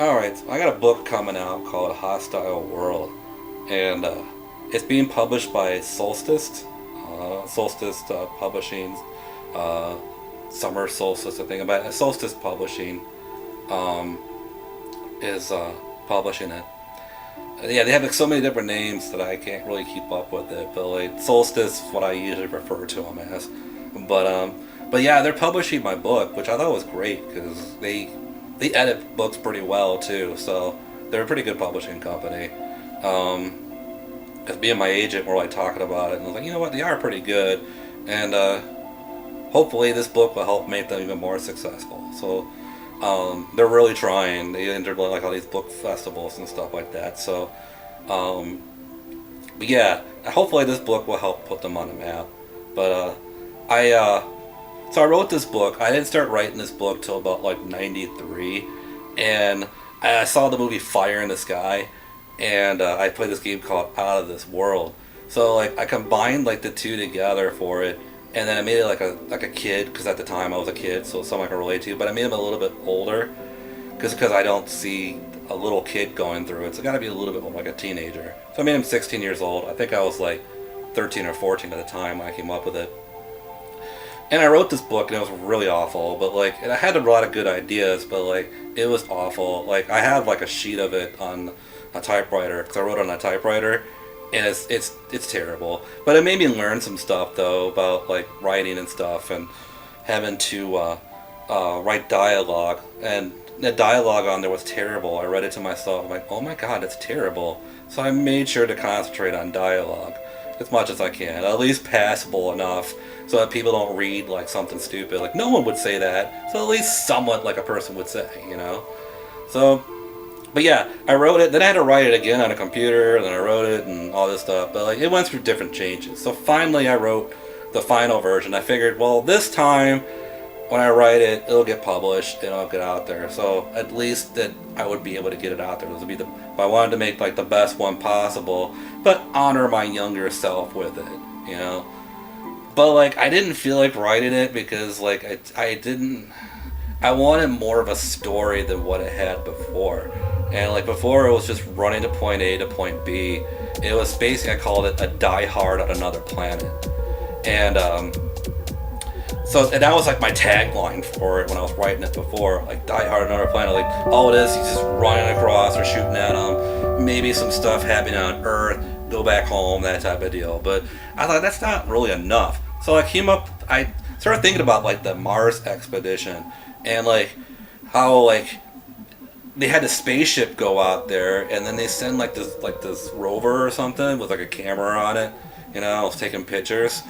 Alright, so I got a book coming out called Hostile World, and it's being published by Solstice Publishing, uh, Summer Solstice, I think about it. Solstice Publishing um, is publishing it. Yeah, they have like so many different names that I can't really keep up with it, but like Solstice is what I usually refer to them as. But yeah, they're publishing my book, which I thought was great because they edit books pretty well too. So they're a pretty good publishing company. Because me and my agent were like talking about it, and I was like, you know what, they are pretty good, and hopefully this book will help make them even more successful. So they're really trying. They enter like all these book festivals and stuff like that. So, but yeah, hopefully this book will help put them on the map. But I so I wrote this book. I didn't start writing this book till about like '93, and I saw the movie Fire in the Sky, and I played this game called Out of This World. So like I combined like the two together for it, and then I made it like a kid because at the time I was a kid, so someone I can relate to. But I made him a little bit older because I don't see a little kid going through it. So I got to be a little bit like a teenager. So I made him 16 years old. I think I was like 13 or 14 at the time when I came up with it. And I wrote this book and it was really awful. But like I had a lot of good ideas, but like it was awful. Like I have like a sheet of it on a typewriter because I wrote it on a typewriter, and it's terrible. But it made me learn some stuff though about like writing and stuff, and having to write dialogue. And the dialogue on there was terrible. I read it to myself. I'm like, oh my god, it's terrible. So I made sure to concentrate on dialogue as much as I can, at least passable enough, so that people don't read like something stupid. Like no one would say that, so at least somewhat like a person would say, you know. So. But yeah, I wrote it, then I had to write it again on a computer, and then I wrote it and all this stuff, but like it went through different changes. So finally I wrote the final version. I figured, well, this time when I write it, it'll get published and it'll get out there. So at least that I would be able to get it out there. This would be if I wanted to make like the best one possible, but honor my younger self with it, you know. But like I didn't feel like writing it because like I wanted more of a story than what it had before. And like before, it was just running to point A to point B. It was basically, I called it a Die Hard on another planet. And and that was like my tagline for it when I was writing it before, like Die Hard on another planet. Like all it is, he's just running across or shooting at them. Maybe some stuff happening on Earth, go back home, that type of deal. But I thought that's not really enough. So I started thinking about like the Mars expedition, and like how like they had a spaceship go out there, and then they send like this rover or something with like a camera on it, you know, taking pictures.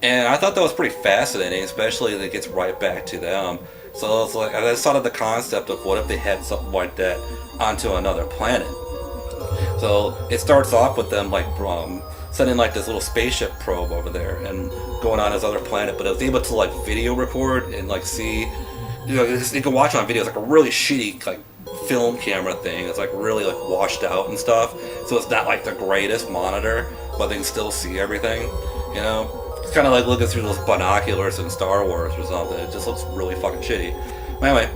And I thought that was pretty fascinating, especially that it gets right back to them. So it's like I just thought of the concept of what if they had something like that onto another planet. So it starts off with them like sending like this little spaceship probe over there and going on this other planet, but it was able to like video record and like see, you know, you can watch it on video. It's like a really shitty like film camera thing. It's like really like washed out and stuff, so it's not like the greatest monitor, but they can still see everything, you know. It's kind of like looking through those binoculars in Star Wars or something. It just looks really fucking shitty. But anyway,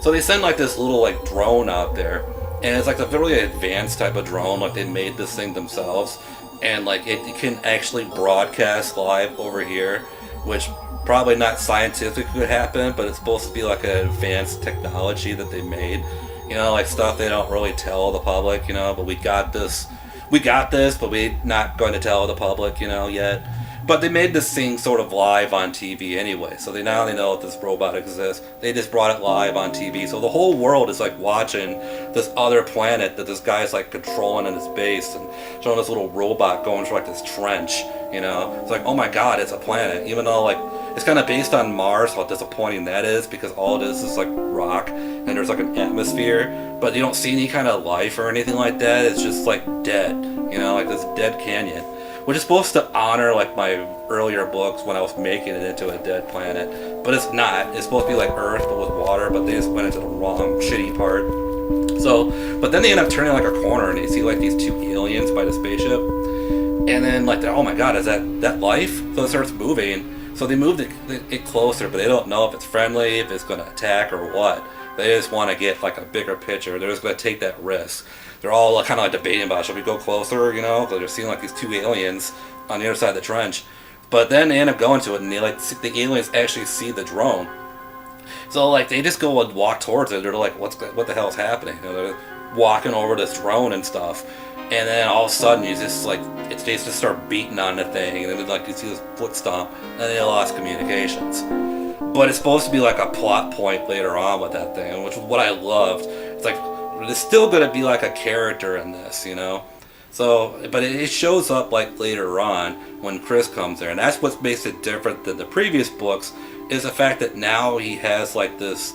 so they send like this little like drone out there, and it's like a really advanced type of drone. Like they made this thing themselves, and like it can actually broadcast live over here, which probably not scientific could happen, but it's supposed to be like an advanced technology that they made, you know, like stuff they don't really tell the public, you know. But we got this, but we're not going to tell the public, you know, yet. But they made this thing sort of live on TV anyway, so they not only know that this robot exists, they just brought it live on TV. So the whole world is like watching this other planet that this guy's like controlling in his base, and showing this little robot going through like this trench, you know. It's like, oh my god, it's a planet, even though like it's kind of based on Mars, how disappointing that is, because all it is like rock, and there's like an atmosphere, but you don't see any kind of life or anything like that. It's just like dead, you know, like this dead canyon, which is supposed to honor like my earlier books when I was making it into a dead planet, but it's not. It's supposed to be like Earth but with water, but they just went into the wrong shitty part. So, but then they end up turning like a corner, and they see like these two aliens by the spaceship, and then like, oh my god, is that life? So it starts moving, So they moved it closer, but they don't know if it's friendly, if it's going to attack or what. They just want to get like a bigger picture. They're just going to take that risk. They're all kind of like debating about, should we go closer, because they're seeing like these two aliens on the other side of the trench. But then they end up going to it, and the aliens actually see the drone. So like they just go and walk towards it. They're like, what the hell is happening? They're walking over this drone and stuff, and then all of a sudden you just like they just start beating on the thing, and then like you see this foot stomp, and they lost communications. But it's supposed to be like a plot point later on with that thing, which is what I loved. It's like there's still gonna be like a character in this, So, but it shows up like later on when Chris comes there, and that's what makes it different than the previous books. Is the fact that now he has like this.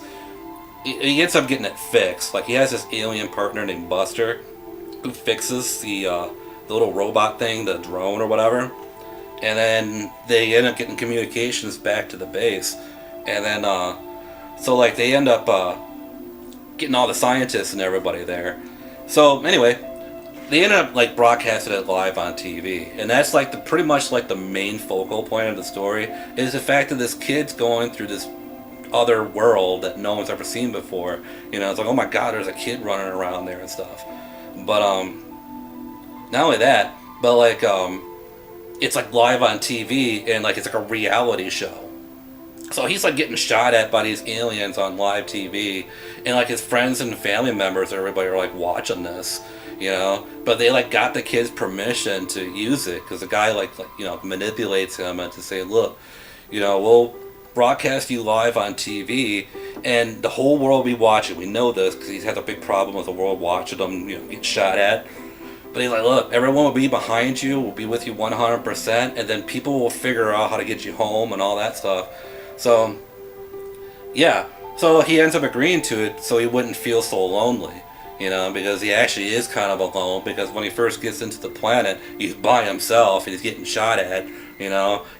He ends up getting it fixed. Like he has this alien partner named Buster, who fixes the little robot thing, the drone or whatever, and then they end up getting communications back to the base, and then so like they end up getting all the scientists and everybody there. So anyway, they end up like broadcasting it live on TV, and that's like pretty much like the main focal point of the story is the fact that this kid's going through this other world that no one's ever seen before. It's like, oh my god, there's a kid running around there and stuff. But not only that, but like it's like live on TV, and like it's like a reality show. So he's like getting shot at by these aliens on live TV, and like his friends and family members, everybody are like watching this, But they like got the kid's permission to use it because the guy like manipulates him and to say, look, we'll broadcast you live on TV, and the whole world will be watching. We know this because he's had a big problem with the world watching him, get shot at. But he's like, look, everyone will be behind you, will be with you 100%, and then people will figure out how to get you home and all that stuff. So, yeah. So he ends up agreeing to it so he wouldn't feel so lonely, because he actually is kind of alone, because when he first gets into the planet, he's by himself and he's getting shot at,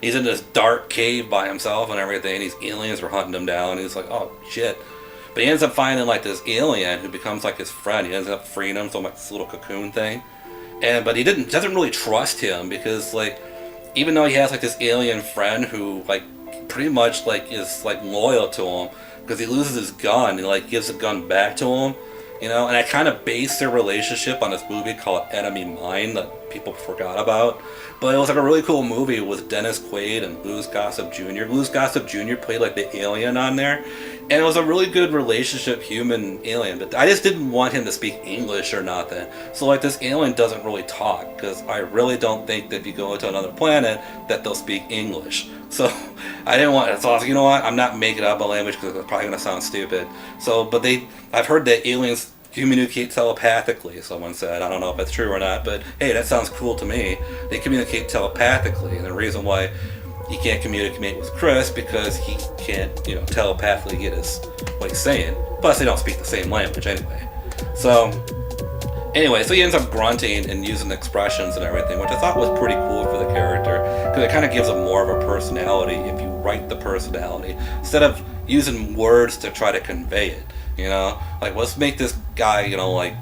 He's in this dark cave by himself and everything. These aliens are hunting him down. And he's like, oh, shit. But he ends up finding like this alien who becomes like his friend. He ends up freeing him from like this little cocoon thing. But he doesn't really trust him because like, even though he has like this alien friend who like pretty much like is like loyal to him, because he loses his gun and like gives the gun back to him, and I kind of based their relationship on this movie called Enemy Mine that people forgot about. But it was like a really cool movie with Dennis Quaid and Louis Gossett Jr. Louis Gossett Jr. played like the alien on there, and it was a really good relationship, human alien. But I just didn't want him to speak English or nothing. So like this alien doesn't really talk, because I really don't think that if you go to another planet that they'll speak English. So I didn't want it. So I was like, you know what? I'm not making up a language because it's probably gonna sound stupid. So, but I've heard that aliens communicate telepathically, someone said. I don't know if that's true or not, but hey, that sounds cool to me. They communicate telepathically, and the reason why he can't communicate with Chris because he can't, telepathically get what he's saying. Plus, they don't speak the same language anyway. So he ends up grunting and using expressions and everything, which I thought was pretty cool for the character, because it kind of gives him more of a personality if you write the personality instead of using words to try to convey it. Like let's make this guy, like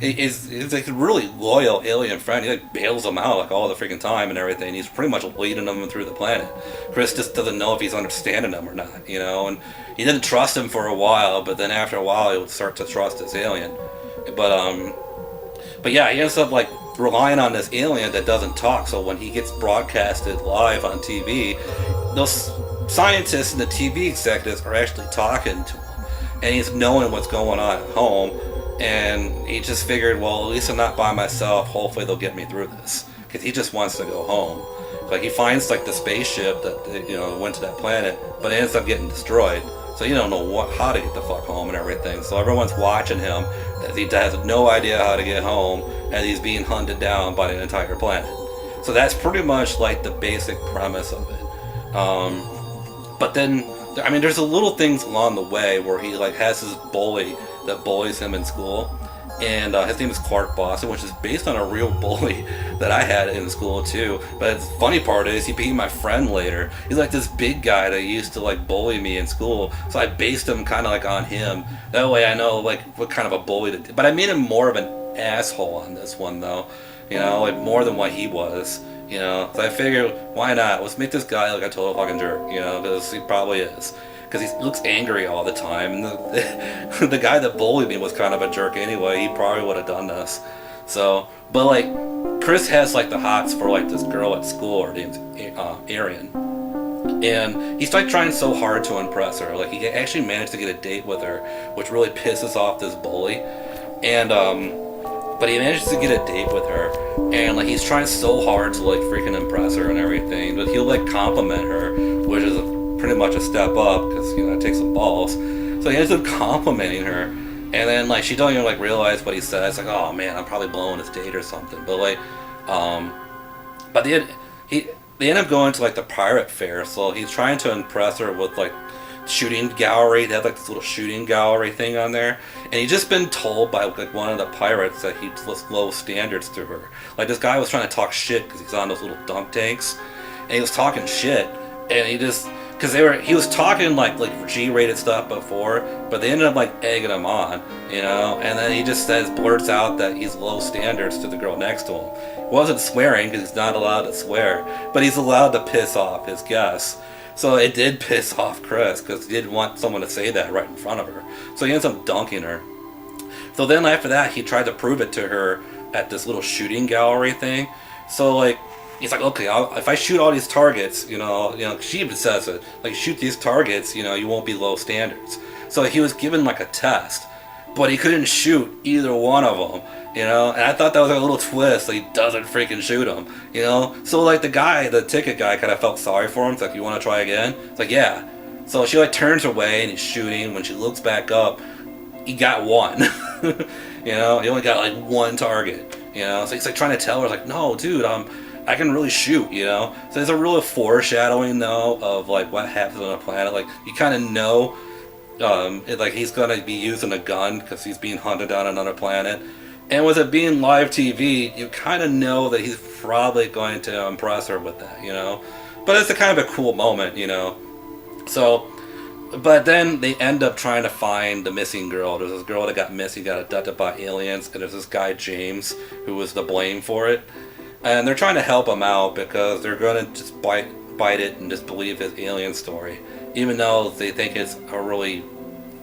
is like a really loyal alien friend. He like bails him out like all the freaking time and everything. He's pretty much leading them through the planet. Chris just doesn't know if he's understanding them or not, and he didn't trust him for a while, but then after a while he would start to trust this alien. But yeah, he ends up like relying on this alien that doesn't talk. So when he gets broadcasted live on TV, those scientists and the TV executives are actually talking to him. And he's knowing what's going on at home, and he just figured, well, at least I'm not by myself. Hopefully they'll get me through this, because he just wants to go home. Like he finds like the spaceship that went to that planet, but it ends up getting destroyed. So you don't know how to get the fuck home and everything. So everyone's watching him as he has no idea how to get home, as he's being hunted down by the entire planet. So that's pretty much like the basic premise of it. But then, I mean, there's a little things along the way where he like has this bully that bullies him in school, and his name is Clark Boston, which is based on a real bully that I had in school too. But the funny part is he became my friend later. He's like this big guy that used to like bully me in school, so I based him kind of like on him. That way I know like what kind of a bully to do. But I made him more of an asshole on this one though, like more than what he was. You know, so I figured, why not? Let's make this guy like a total fucking jerk, you know, because he probably is. Because he looks angry all the time. And the guy that bullied me was kind of a jerk anyway. He probably would have done this. So, but like, Chris has like the hots for like this girl at school, her name's Arian. And he's like trying so hard to impress her. Like, he actually managed to get a date with her, which really pisses off this bully. And, but he manages to get a date with her, and like he's trying so hard to like freaking impress her and everything. But he'll like compliment her, which is pretty much a step up because you know it takes some balls. So he ends up complimenting her, and then like she don't even like realize what he says. Like, oh man, I'm probably blowing his date or something. But like, but they end up going to like the pirate fair. So he's trying to impress her with like shooting gallery. They have like this little shooting gallery thing on there, and he'd just been told by like one of the pirates that he'd low standards to her. Like, this guy was trying to talk shit because he's on those little dunk tanks, and he was talking shit, and he just because he was talking like G-rated stuff before, but they ended up like egging him on, you know, and then he just blurts out that he's low standards to the girl next to him. He wasn't swearing because he's not allowed to swear, but he's allowed to piss off his guests. So it did piss off Chris because he didn't want someone to say that right in front of her. So he ends up dunking her. So then after that, he tried to prove it to her at this little shooting gallery thing. So like, he's like, okay, if I shoot all these targets, you know, she even says it, like, shoot these targets, you know, you won't be low standards. So he was given like a test, but he couldn't shoot either one of them. You know, and I thought that was like a little twist. Like, he doesn't freaking shoot him. You know, so like the ticket guy, kind of felt sorry for him. It's like, you want to try again? It's like, yeah. So she like turns away and he's shooting. When she looks back up, he got one. You know, he only got like one target. You know, so he's like trying to tell her, like, no, dude, I can really shoot. You know, so there's a real foreshadowing though of like what happens on a planet. Like, you kind of know, like he's gonna be using a gun because he's being hunted on another planet. And with it being live TV, you kind of know that he's probably going to impress her with that, you know? But it's a kind of a cool moment, you know? So, but then they end up trying to find the missing girl. There's this girl that got missing, got abducted by aliens, and there's this guy, James, who was to blame for it. And they're trying to help him out because they're going to just bite it and just believe his alien story. Even though they think it's a really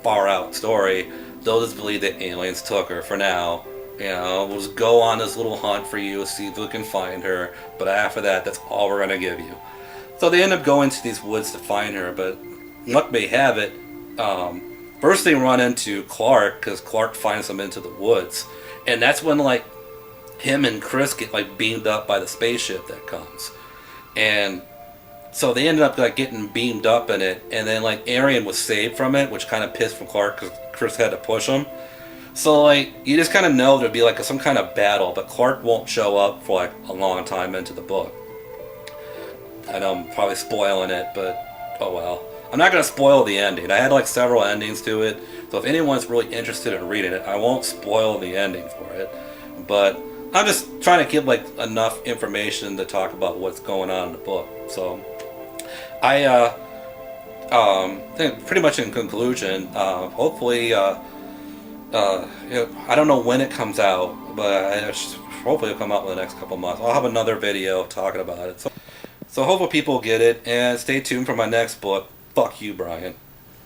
far out story, they'll just believe that aliens took her for now. You know, we'll just go on this little hunt for you, see if we can find her, but after that, that's all we're going to give you. So they end up going to these woods to find her, but luck may have it, first they run into Clark, because Clark finds them into the woods, and that's when, like, him and Chris get, like, beamed up by the spaceship that comes. And so they ended up, like, getting beamed up in it, and then, like, Arian was saved from it, which kind of pissed from Clark, because Chris had to push him. So, like, you just kind of know there'd be, like, some kind of battle, but Clark won't show up for, like, a long time into the book. I know I'm probably spoiling it, but oh well. I'm not going to spoil the ending. I had, like, several endings to it, so if anyone's really interested in reading it, I won't spoil the ending for it. But I'm just trying to give, like, enough information to talk about what's going on in the book. So, I think pretty much in conclusion, hopefully, you know, I don't know when it comes out, but hopefully it'll come out in the next couple months. I'll have another video talking about it. So hopefully people get it, and stay tuned for my next book. Fuck you, Brian.